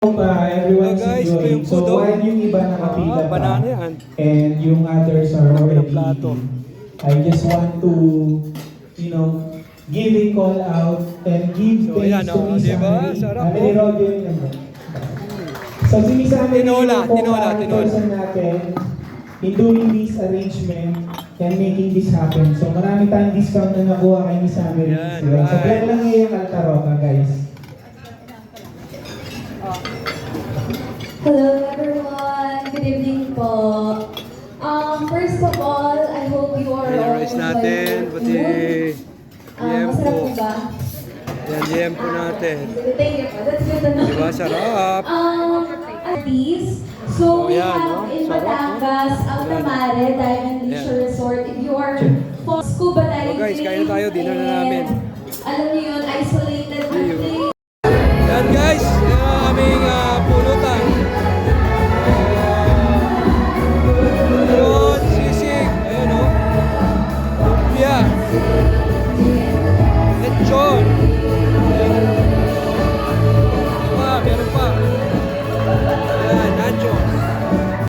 Everyone's guys, ito enjoying. yung So food, oh. while yung iba nakapila pa, banana yan. and yung others are Kami ng already plato. eating, I just want to, give a call out and give So, thanks ayan, to oh, Miss diba? Amelie. Sarap, Amelie oh. Rodio yun naman. So si Miss Amelie Tinola, yung tinola. person natin in doing this arrangement and making this happen. So marami tayong discount na nakuha kay Miss Amelie. Yan, Diba? So right. plan lang niya yung Altaroca, guys. Hello everyone! Good evening po. First of all, I hope you are all Rice natin, pati masarap po liempo. ba? Yan, liempo natin. Thank you po. That's good to know. Diba, sarap. Artis, so we Ayan, have no? in Sarap, no? Batangas, Altamare, Diamond Leisure Resort. If you are for scuba diving, So guys, kain na tayo, dinner na namin. Alam niyo yun, isolated place. Yan guys, yung aming pulutan. Ayun, sisig. Ayun o. Lumpia. Lechon.